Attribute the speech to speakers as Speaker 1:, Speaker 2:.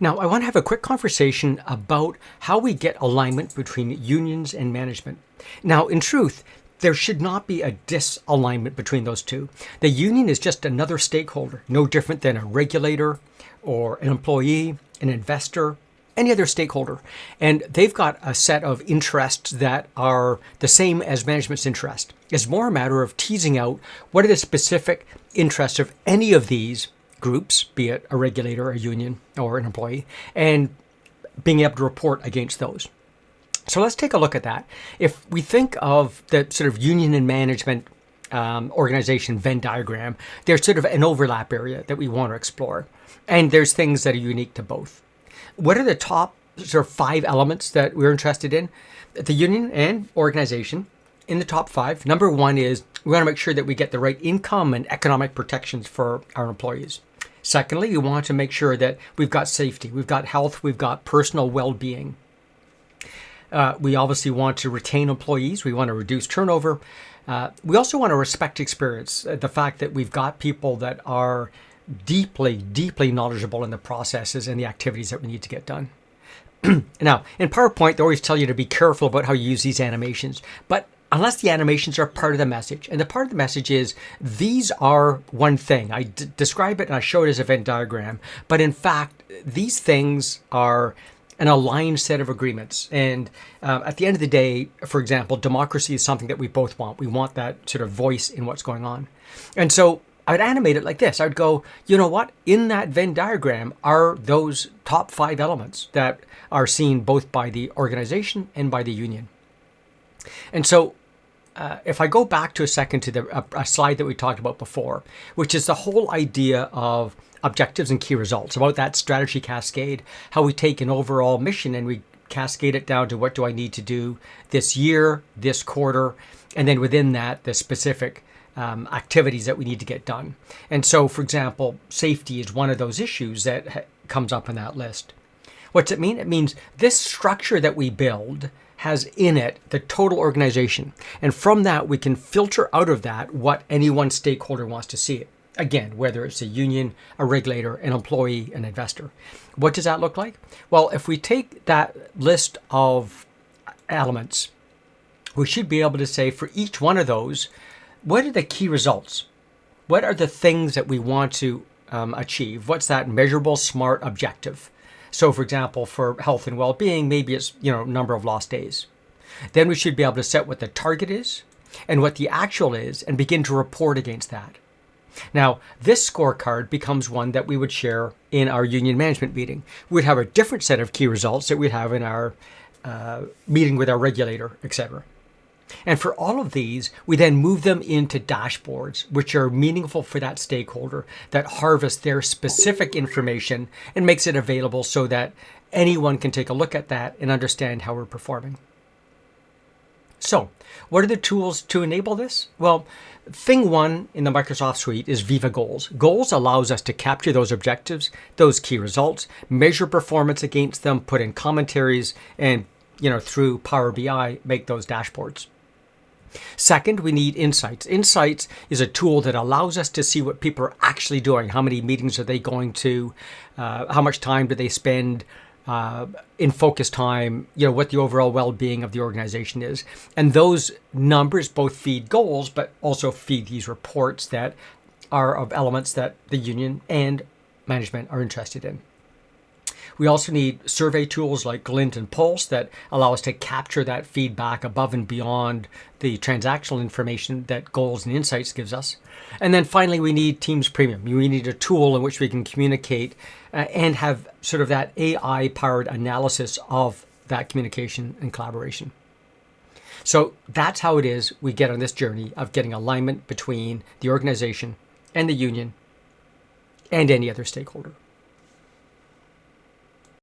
Speaker 1: Now, I want to have a quick conversation about how we get alignment between unions and management. Now, in truth, there should not be a disalignment between those two. The union is just another stakeholder, no different than a regulator or an employee, an investor, any other stakeholder. And they've got a set of interests that are the same as management's interest. It's more a matter of teasing out what are the specific interests of any of these groups, be it a regulator, a union, or an employee, and being able to report against those. So let's take a look at that. If we think of the sort of union and management organization Venn diagram, there's sort of an overlap area that we want to explore. And there's things that are unique to both. What are the top sort of 5 elements that we're interested in? The union and organization, in the top 5, number 1 is we want to make sure that we get the right income and economic protections for our employees. Secondly, we want to make sure that we've got safety, we've got health, we've got personal well-being. We obviously want to retain employees. We want to reduce turnover. We also want to respect experience, the fact that we've got people that are deeply, deeply knowledgeable in the processes and the activities that we need to get done. Now, in PowerPoint, they always tell you to be careful about how you use these animations, but unless the animations are part of the message. And the part of the message is these are one thing. I describe it and I show it as a Venn diagram, but in fact, these things are an aligned set of agreements. And at the end of the day, for example, democracy is something that we both want. We want that sort of voice in what's going on. And so I would animate it like this. I would go, you know what? In that Venn diagram are those top 5 elements that are seen both by the organization and by the union. And so if I go back to a second to a slide that we talked about before, which is the whole idea of objectives and key results, about that strategy cascade, how we take an overall mission and we cascade it down to what do I need to do this year, this quarter, and then within that, the specific activities that we need to get done. And so, for example, safety is one of those issues that comes up in that list. What's it mean? It means this structure that we build has in it the total organization. And from that, we can filter out of that what any one stakeholder wants to see it. Again, whether it's a union, a regulator, an employee, an investor. What does that look like? Well, if we take that list of elements, we should be able to say for each one of those, what are the key results? What are the things that we want to achieve? What's that measurable, smart objective? So, for example, for health and well-being, maybe it's, number of lost days. Then we should be able to set what the target is and what the actual is and begin to report against that. Now, this scorecard becomes one that we would share in our union management meeting. We'd have a different set of key results that we'd have in our meeting with our regulator, etc. And for all of these, we then move them into dashboards, which are meaningful for that stakeholder, that harvest their specific information and makes it available so that anyone can take a look at that and understand how we're performing. So, what are the tools to enable this? Well, thing 1 in the Microsoft suite is Viva Goals. Goals allows us to capture those objectives, those key results, measure performance against them, put in commentaries, and through Power BI, make those dashboards. Second, we need Insights. Insights is a tool that allows us to see what people are actually doing. How many meetings are they going to? How much time do they spend in focus time? What the overall well-being of the organization is. And those numbers both feed goals, but also feed these reports that are of elements that the union and management are interested in. We also need survey tools like Glint and Pulse that allow us to capture that feedback above and beyond the transactional information that Goals and Insights gives us. And then finally, we need Teams Premium. We need a tool in which we can communicate and have sort of that AI-powered analysis of that communication and collaboration. So that's how it is we get on this journey of getting alignment between the organization and the union and any other stakeholder.